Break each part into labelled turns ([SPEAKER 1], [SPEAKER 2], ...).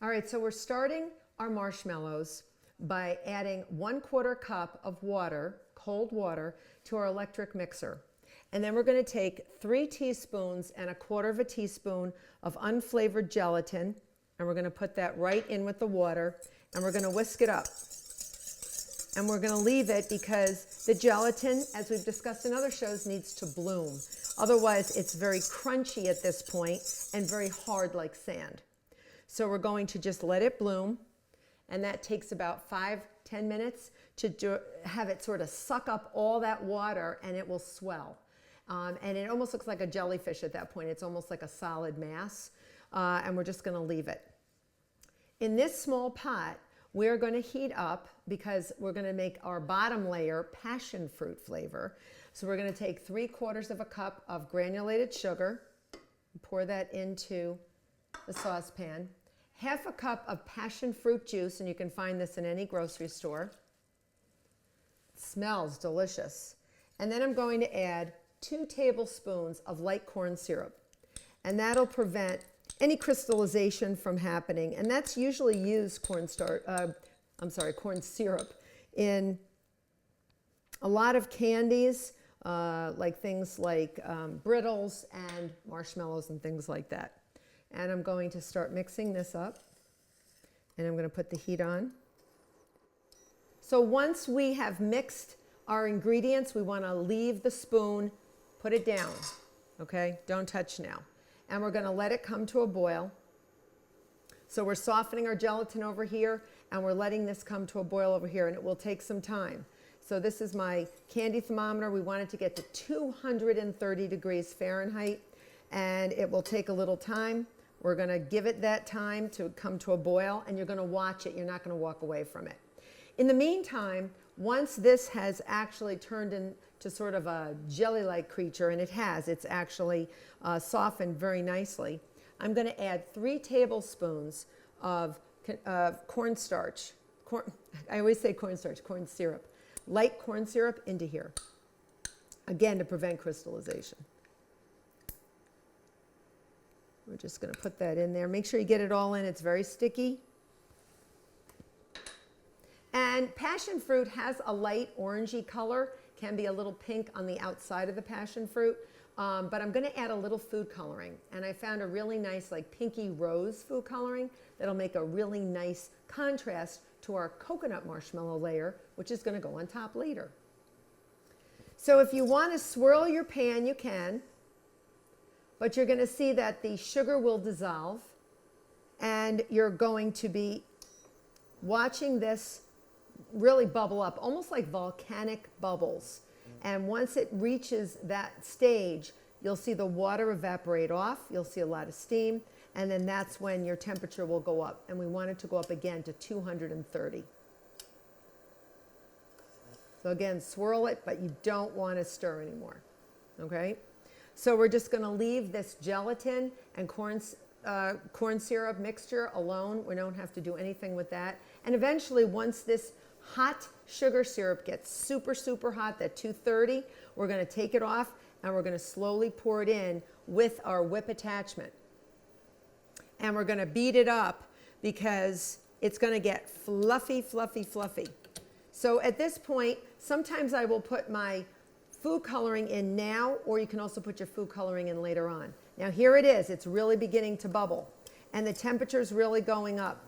[SPEAKER 1] All right, so we're starting our marshmallows by adding 1/4 cup of water, cold water, to our electric mixer. And then we're going to take 3 teaspoons and 1/4 teaspoon of unflavored gelatin, and we're going to put that right in with the water, and we're going to whisk it up. And we're going to leave it because the gelatin, as we've discussed in other shows, needs to bloom. Otherwise, it's very crunchy at this point and very hard like sand. So we're going to just let it bloom, and that takes about 5-10 minutes to have it sort of suck up all that water, and it will swell. And it almost looks like a jellyfish at that point. It's almost like a solid mass, and we're just going to leave it. In this small pot, we're going to heat up because we're going to make our bottom layer passion fruit flavor. So we're going to take 3/4 cup of granulated sugar, pour that into the saucepan, 1/2 cup of passion fruit juice, and you can find this in any grocery store. It smells delicious. And then I'm going to add 2 tablespoons of light corn syrup, and that'll prevent any crystallization from happening. And that's usually used corn syrup in a lot of candies, like things like brittles and marshmallows and things like that. And I'm going to start mixing this up, and I'm going to put the heat on. So once we have mixed our ingredients, we want to leave the spoon, put it down, okay? Don't touch now. And we're going to let it come to a boil. So we're softening our gelatin over here, and we're letting this come to a boil over here, and it will take some time. So this is my candy thermometer. We want it to get to 230 degrees Fahrenheit, and it will take a little time. We're going to give it that time to come to a boil, and you're going to watch it. You're not going to walk away from it. In the meantime, once this has actually turned into sort of a jelly-like creature, and it has, it's actually softened very nicely, I'm going to add 3 tablespoons of cornstarch. I always say cornstarch, corn syrup. Light corn syrup into here, again, to prevent crystallization. We're just going to put that in there. Make sure you get it all in. It's very sticky. And passion fruit has a light orangey color, can be a little pink on the outside of the passion fruit, but I'm going to add a little food coloring. And I found a really nice, like pinky rose food coloring that'll make a really nice contrast to our coconut marshmallow layer, which is going to go on top later. So if you want to swirl your pan, you can. But you're going to see that the sugar will dissolve, and you're going to be watching this really bubble up, almost like volcanic bubbles. And once it reaches that stage, you'll see the water evaporate off, you'll see a lot of steam, and then that's when your temperature will go up. And we want it to go up again to 230. So again, swirl it, but you don't want to stir anymore, okay? So we're just going to leave this gelatin and corn syrup mixture alone. We don't have to do anything with that. And eventually, once this hot sugar syrup gets super, super hot, that 230, we're going to take it off, and we're going to slowly pour it in with our whip attachment. And we're going to beat it up because it's going to get fluffy, fluffy, fluffy. So at this point, sometimes I will put my food coloring in now, or you can also put your food coloring in later on. Now here it is. It's really beginning to bubble, and the temperature's really going up.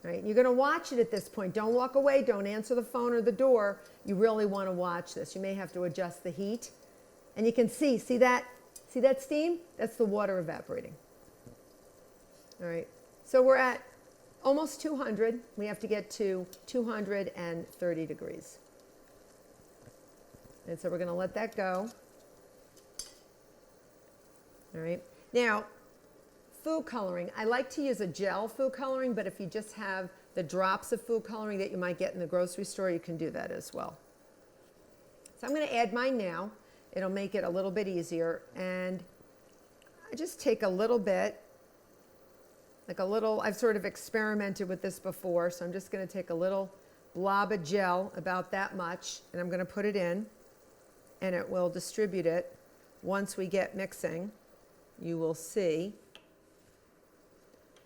[SPEAKER 1] All right, you're going to watch it at this point. Don't walk away. Don't answer the phone or the door. You really want to watch this. You may have to adjust the heat. And you can see that steam? That's the water evaporating. All right, so we're at almost 200. We have to get to 230 degrees. And so we're going to let that go. All right. Now, food coloring. I like to use a gel food coloring, but if you just have the drops of food coloring that you might get in the grocery store, you can do that as well. So I'm going to add mine now. It'll make it a little bit easier. And I just take a little bit, I've sort of experimented with this before, so I'm just going to take a little blob of gel, about that much, and I'm going to put it in, and it will distribute it. Once we get mixing, you will see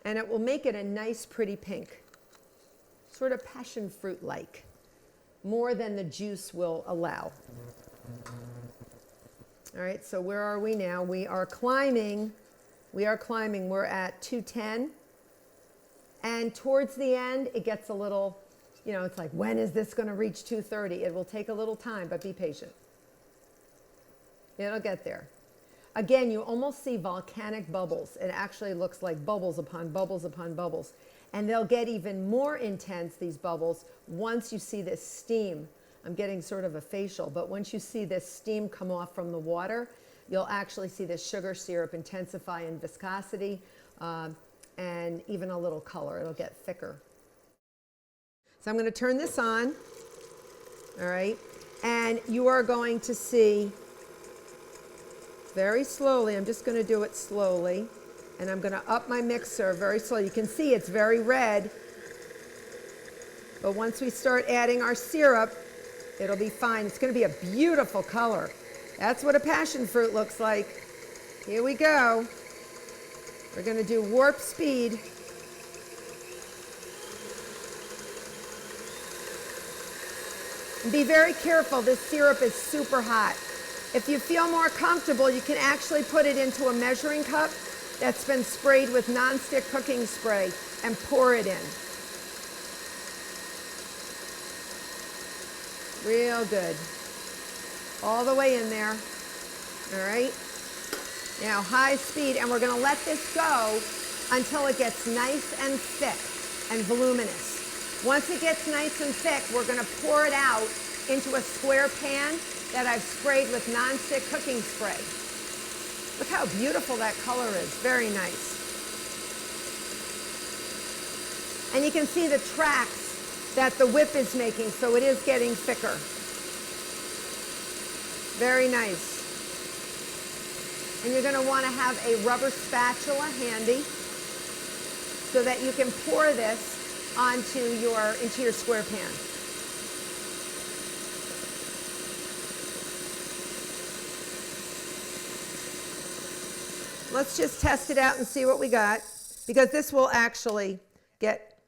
[SPEAKER 1] and it will make it a nice pretty pink, sort of passion fruit like, more than the juice will allow. All right, so where are we now? We are climbing. We're at 210, and towards the end it gets a little, it's like, when is this going to reach 230? It will take a little time, but be patient. It'll get there. Again, you almost see volcanic bubbles. It actually looks like bubbles upon bubbles upon bubbles. And they'll get even more intense, these bubbles, once you see this steam. I'm getting sort of a facial, but once you see this steam come off from the water, you'll actually see this sugar syrup intensify in viscosity and even a little color. It'll get thicker. So I'm going to turn this on, all right? And you are going to see very slowly, I'm just going to do it slowly, and I'm going to up my mixer very slowly. You can see it's very red, but once we start adding our syrup, it'll be fine. It's going to be a beautiful color. That's what a passion fruit looks like. Here we go. We're going to do warp speed. And be very careful, this syrup is super hot. If you feel more comfortable, you can actually put it into a measuring cup that's been sprayed with nonstick cooking spray and pour it in. Real good. All the way in there. All right. Now high speed, and we're going to let this go until it gets nice and thick and voluminous. Once it gets nice and thick, we're going to pour it out into a square pan that I've sprayed with nonstick cooking spray. Look how beautiful that color is. Very nice. And you can see the tracks that the whip is making, so it is getting thicker. Very nice. And you're going to want to have a rubber spatula handy so that you can pour this into your square pan. Let's just test it out and see what we got, because this will actually get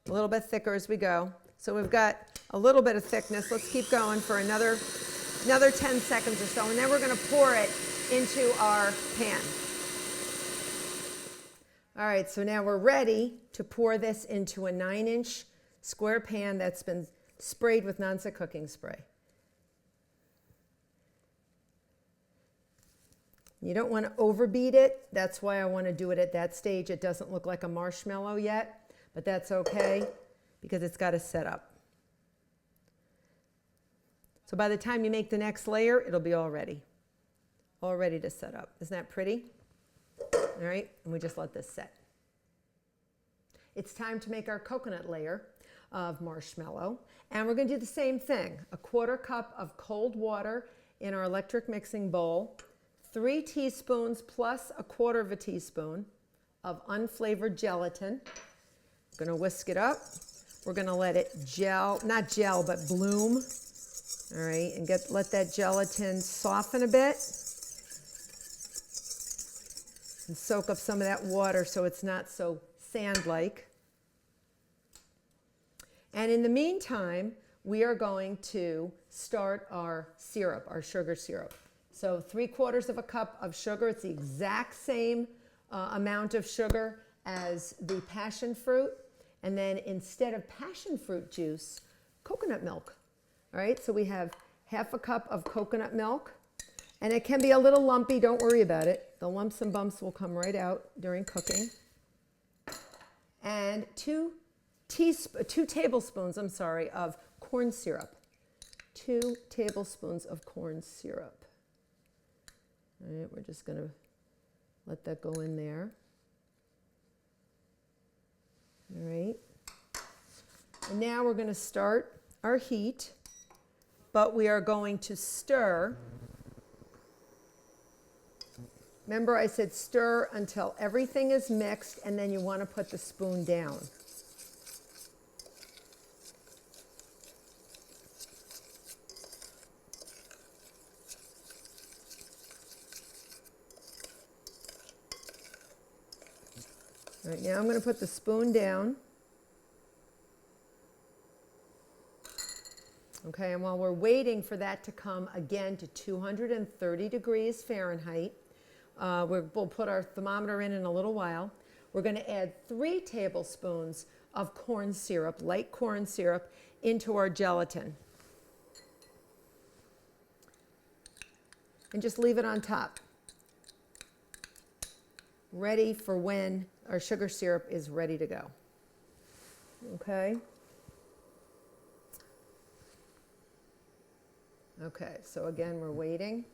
[SPEAKER 1] a little bit thicker as we go. So we've got a little bit of thickness. Let's keep going for another 10 seconds or so, and then we're going to pour it into our pan. All right, so now we're ready to pour this into a 9-inch square pan that's been sprayed with nonstick cooking spray. You don't want to overbeat it. That's why I want to do it at that stage. It doesn't look like a marshmallow yet, but that's okay because it's got to set up. So by the time you make the next layer, it'll be all ready to set up. Isn't that pretty? All right, and we just let this set. It's time to make our coconut layer of marshmallow, and we're going to do the same thing. 1/4 cup of cold water in our electric mixing bowl, 3 teaspoons plus 1/4 teaspoon of unflavored gelatin. We're going to whisk it up. We're going to let it gel, not gel, but bloom. All right, and let that gelatin soften a bit and soak up some of that water so it's not so sand-like. And in the meantime, we are going to start our syrup, our sugar syrup. So 3/4 cup of sugar. It's the exact same amount of sugar as the passion fruit. And then instead of passion fruit juice, coconut milk. All right, so we have 1/2 cup of coconut milk. And it can be a little lumpy, don't worry about it. The lumps and bumps will come right out during cooking. And 2 tablespoons, of corn syrup. 2 tablespoons of corn syrup. All right, we're just going to let that go in there. All right. And now we're going to start our heat, but we are going to stir. Remember, I said stir until everything is mixed, and then you want to put the spoon down. All right, now I'm going to put the spoon down. Okay, and while we're waiting for that to come again to 230 degrees Fahrenheit, we'll put our thermometer in a little while. We're going to add 3 tablespoons of corn syrup, light corn syrup, into our gelatin. And just leave it on top, ready for when our sugar syrup is ready to go. Okay? Okay, so again, we're waiting.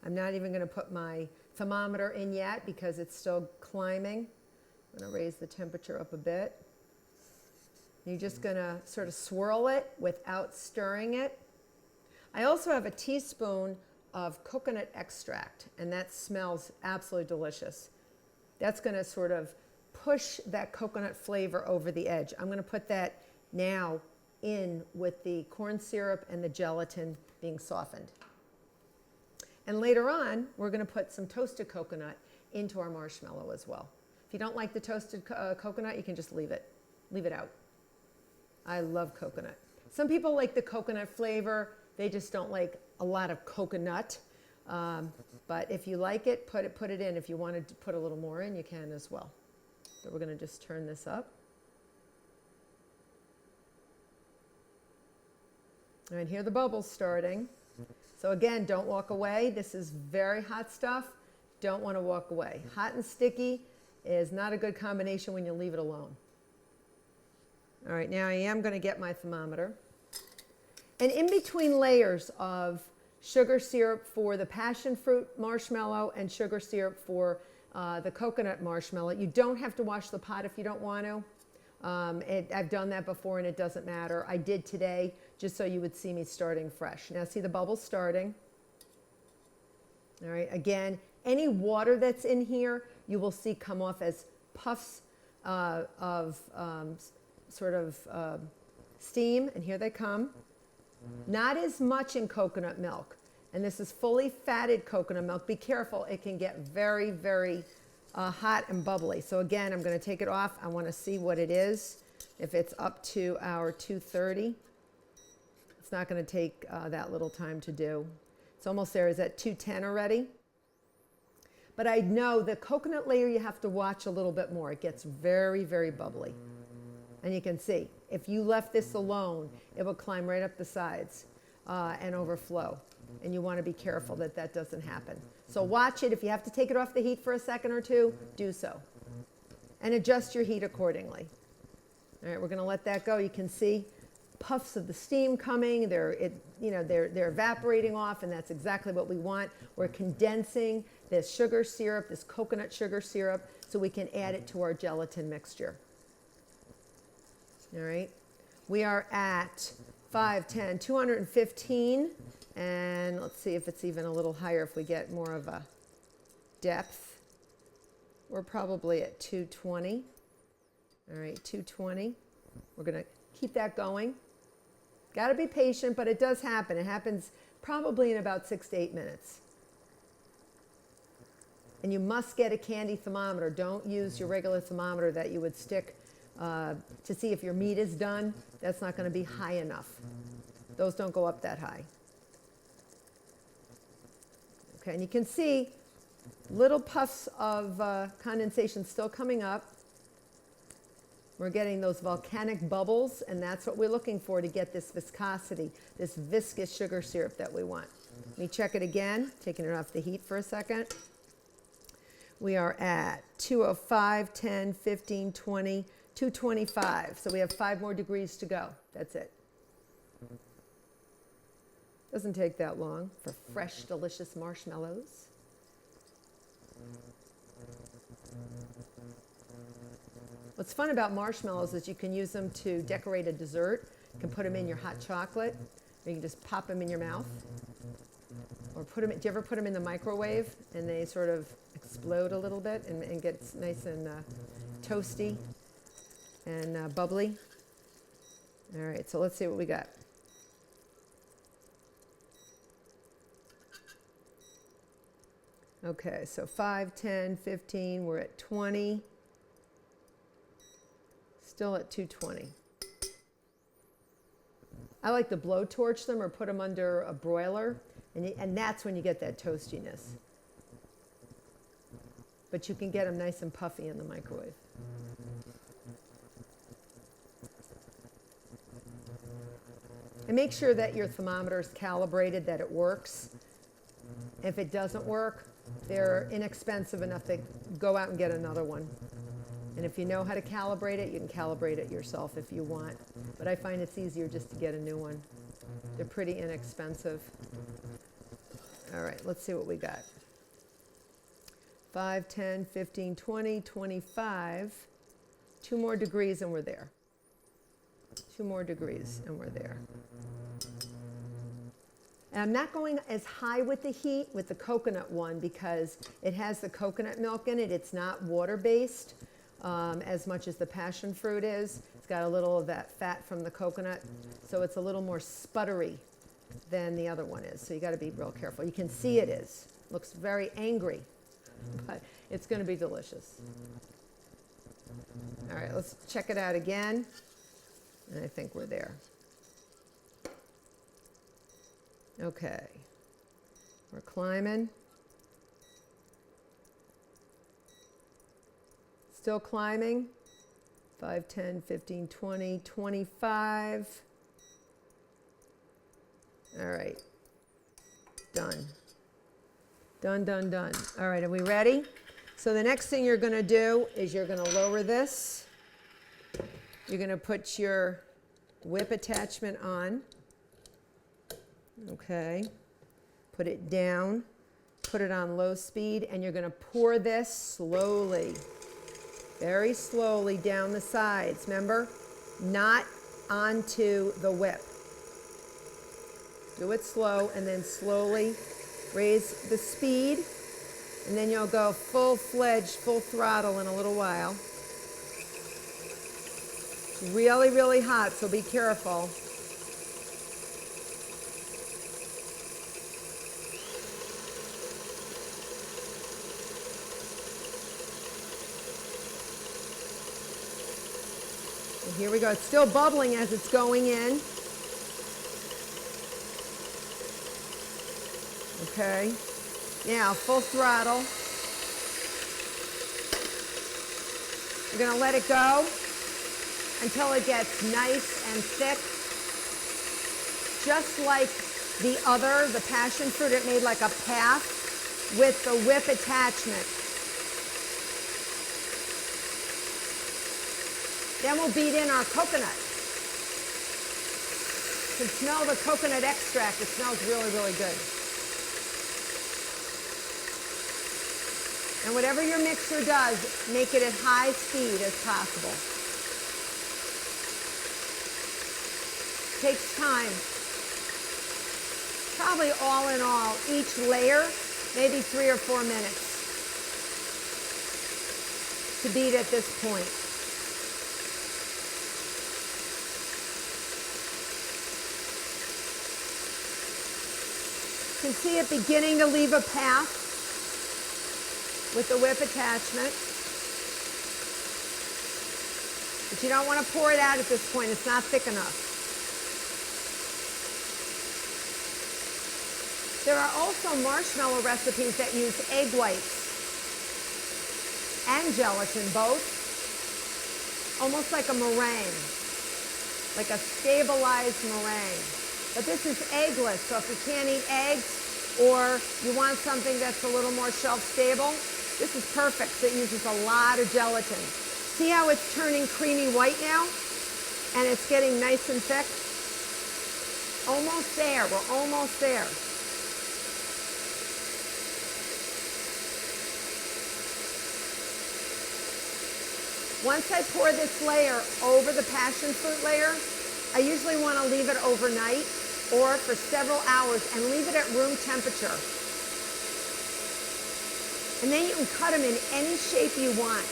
[SPEAKER 1] I'm not even going to put my thermometer in yet because it's still climbing. I'm going to raise the temperature up a bit. You're just going to sort of swirl it without stirring it. I also have a teaspoon of coconut extract, and that smells absolutely delicious. That's going to sort of push that coconut flavor over the edge. I'm going to put that now in with the corn syrup and the gelatin being softened. And later on, we're going to put some toasted coconut into our marshmallow as well. If you don't like the toasted coconut, you can just leave it out. I love coconut. Some people like the coconut flavor. They just don't like a lot of coconut. But if you like it, put it in. If you wanted to put a little more in, you can as well. So we're going to just turn this up. All right, here are the bubbles starting. So again, don't walk away. This is very hot stuff. Don't want to walk away. Hot and sticky is not a good combination when you leave it alone. All right, now I am going to get my thermometer. And in between layers of sugar syrup for the passion fruit marshmallow and sugar syrup for the coconut marshmallow, you don't have to wash the pot if you don't want to. I've done that before and it doesn't matter. I did today just so you would see me starting fresh. Now see the bubbles starting. All right, again, any water that's in here you will see come off as puffs of steam, and here they come. Not as much in coconut milk, and this is fully fatted coconut milk. Be careful, it can get very, very hot and bubbly. So again, I'm going to take it off. I want to see what it is. If it's up to our 230, it's not going to take that little time to do. It's almost there. Is that 210 already? But I know the coconut layer you have to watch a little bit more. It gets very, very bubbly. And you can see, if you left this alone, it will climb right up the sides and overflow. And you want to be careful that that doesn't happen. So watch it. If you have to take it off the heat for a second or two, do so. And adjust your heat accordingly. All right, we're going to let that go. You can see puffs of the steam coming. They're evaporating off, and that's exactly what we want. We're condensing this sugar syrup, this coconut sugar syrup, so we can add it to our gelatin mixture. All right, we are at 510, 215, and let's see if it's even a little higher if we get more of a depth. We're probably at 220. All right, 220. We're going to keep that going. Got to be patient, but it does happen. It happens probably in about 6 to 8 minutes. And you must get a candy thermometer. Don't use your regular thermometer that you would stick to see if your meat is done. That's not going to be high enough. Those don't go up that high. Okay, and you can see little puffs of condensation still coming up. We're getting those volcanic bubbles, and that's what we're looking for to get this viscosity, this viscous sugar syrup that we want. Let me check it again, taking it off the heat for a second. We are at 205, 10, 15, 20, 225. So we have 5 more degrees to go. That's it. Doesn't take that long for fresh, delicious marshmallows. What's fun about marshmallows is you can use them to decorate a dessert. You can put them in your hot chocolate, or you can just pop them in your mouth. Or put them, do you ever put them in the microwave and they sort of explode a little bit and get nice and toasty and bubbly? All right, so let's see what we got. Okay, so 5, 10, 15, we're at 20. still at 220. I like to blowtorch them or put them under a broiler, and that's when you get that toastiness. But you can get them nice and puffy in the microwave. And make sure that your thermometer is calibrated, that it works. If it doesn't work, they're inexpensive enough to go out and get another one. And if you know how to calibrate it, you can calibrate it yourself if you want. But I find it's easier just to get a new one. They're pretty inexpensive. All right, let's see what we got. 5, 10, 15, 20, 25. 2 more degrees and we're there. 2 more degrees and we're there. And I'm not going as high with the heat with the coconut one because it has the coconut milk in it. It's not water-based as much as the passion fruit is. It's got a little of that fat from the coconut, so it's a little more sputtery than the other one is. So you got to be real careful. You can see it is. Looks very angry, but it's going to be delicious. All right, let's check it out again. And I think we're there. Okay, we're climbing. Still climbing. 5, 10, 15, 20, 25. All right, done. Done, done, done. All right, are we ready? So the next thing you're gonna do is you're gonna lower this. You're gonna put your whip attachment on. Okay, put it down, put it on low speed, and you're going to pour this slowly, very slowly down the sides, remember? Not onto the whip. Do it slow and then slowly raise the speed, and then you'll go full-fledged, full throttle in a little while. It's really, really hot, so be careful. Here we go. It's still bubbling as it's going in. Okay. Now, full throttle. You're going to let it go until it gets nice and thick. Just like the other, the passion fruit, it made like a path with the whip attachment. Then we'll beat in our coconut. You can smell the coconut extract. It smells really, really good. And whatever your mixer does, make it at high speed as possible. Takes time. Probably all in all, each layer, maybe 3 or 4 minutes to beat at this point. You can see it beginning to leave a path with the whip attachment. But you don't want to pour it out at this point. It's not thick enough. There are also marshmallow recipes that use egg whites and gelatin, both. Almost like a meringue, like a stabilized meringue. But this is eggless, so if you can't eat eggs or you want something that's a little more shelf stable, this is perfect. So it uses a lot of gelatin. See how it's turning creamy white now? And it's getting nice and thick? Almost there. We're almost there. Once I pour this layer over the passion fruit layer, I usually want to leave it overnight or for several hours and leave it at room temperature. And then you can cut them in any shape you want.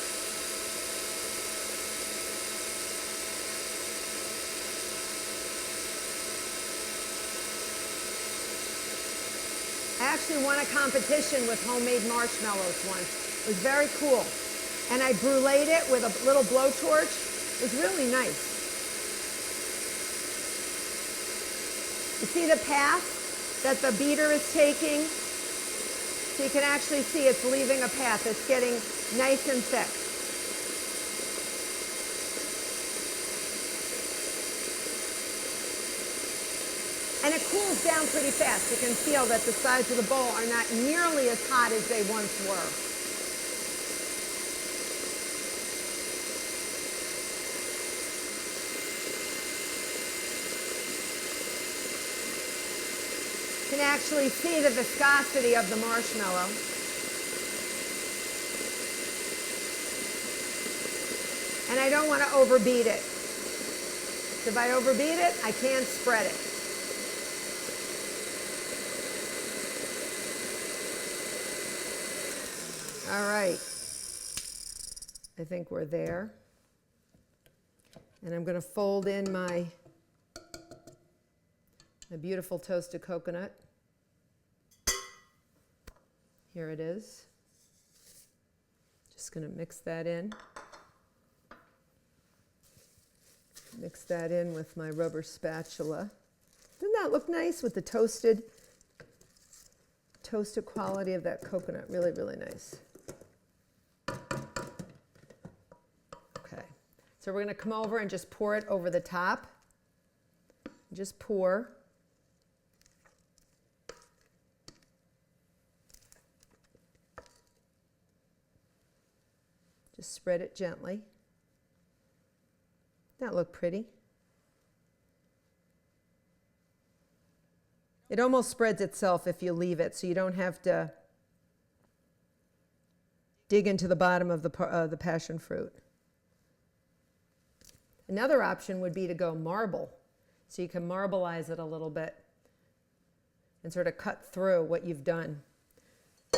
[SPEAKER 1] I actually won a competition with homemade marshmallows once. It was very cool. And I bruleed it with a little blowtorch, It's really nice. You see the path that the beater is taking? So you can actually see it's leaving a path. It's getting nice and thick. And it cools down pretty fast. You can feel that the sides of the bowl are not nearly as hot as they once were. You can actually see the viscosity of the marshmallow. And I don't want to overbeat it. If I overbeat it, I can't spread it. All right. I think we're there. And I'm going to fold in my beautiful toasted coconut. Here it is. Just going to mix that in. Mix that in with my rubber spatula. Doesn't that look nice with the toasted quality of that coconut? Really, really nice. Okay, so we're going to come over and just pour it over the top. Just pour. Just spread it gently. Doesn't that look pretty? It almost spreads itself if you leave it, so you don't have to dig into the bottom of the passion fruit. Another option would be to go marble. So you can marbleize it a little bit and sort of cut through what you've done.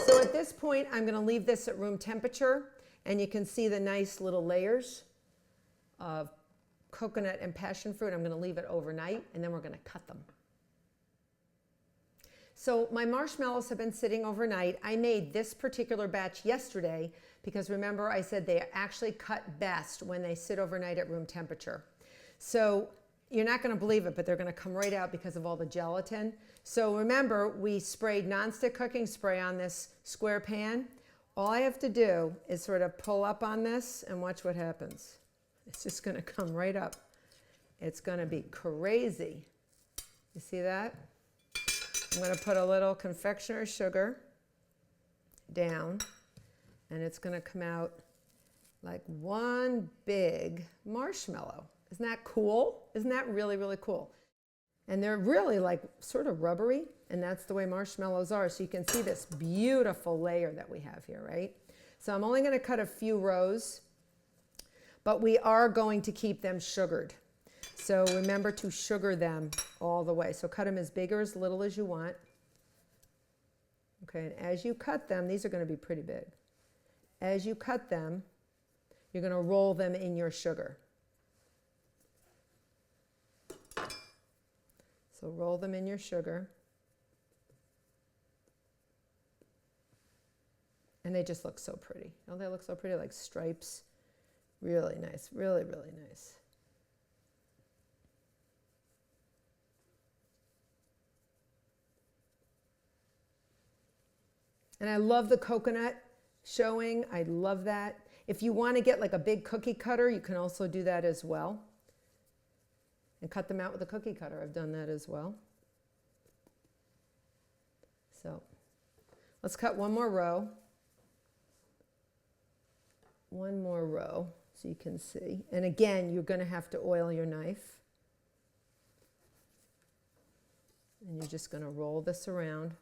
[SPEAKER 1] So at this point, I'm going to leave this at room temperature, and you can see the nice little layers of coconut and passion fruit. I'm going to leave it overnight, and then we're going to cut them. So my marshmallows have been sitting overnight. I made this particular batch yesterday because remember I said they actually cut best when they sit overnight at room temperature. So you're not going to believe it, but they're going to come right out because of all the gelatin. So remember, we sprayed nonstick cooking spray on this square pan. All I have to do is sort of pull up on this and watch what happens. It's just going to come right up. It's going to be crazy. You see that? I'm going to put a little confectioner's sugar down, and it's going to come out like one big marshmallow. Isn't that cool? Isn't that really, really cool? And they're really like sort of rubbery, and that's the way marshmallows are. So you can see this beautiful layer that we have here, right? So I'm only going to cut a few rows, but we are going to keep them sugared. So remember to sugar them all the way. So cut them as big or as little as you want. Okay, and as you cut them, these are going to be pretty big. As you cut them, you're going to roll them in your sugar. So roll them in your sugar. And they just look so pretty. Don't they look so pretty, like stripes? Really nice, really, really nice. And I love the coconut showing. I love that. If you want to get like a big cookie cutter, you can also do that as well. And cut them out with a cookie cutter. I've done that as well. So let's cut one more row. One more row so you can see. And again, you're going to have to oil your knife. And you're just going to roll this around.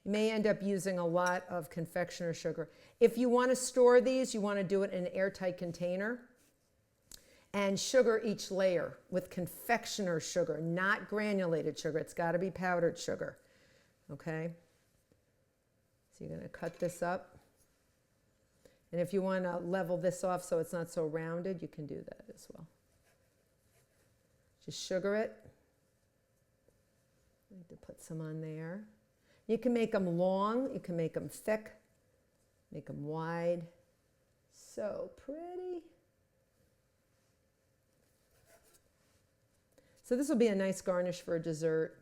[SPEAKER 1] You may end up using a lot of confectioner's sugar. If you want to store these, you want to do it in an airtight container. And sugar each layer with confectioner's sugar, not granulated sugar. It's got to be powdered sugar. Okay? So you're going to cut this up. And if you want to level this off so it's not so rounded, you can do that as well. Just sugar it. I need to put some on there. You can make them long, you can make them thick, make them wide. So pretty. So this will be a nice garnish for a dessert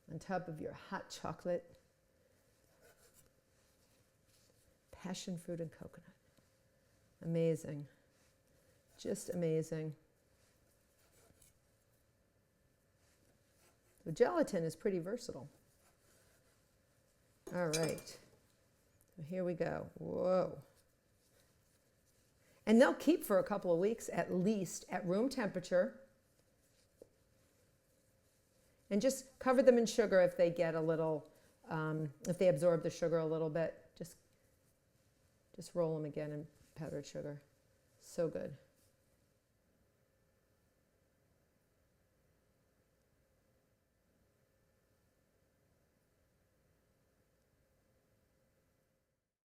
[SPEAKER 1] on top of your hot chocolate. Passion fruit and coconut. Amazing. Just amazing. The gelatin is pretty versatile. All right. So here we go. Whoa. And they'll keep for a couple of weeks at least at room temperature. And just cover them in sugar if they get a little, if they absorb the sugar a little bit. Just roll them again in powdered sugar. So good.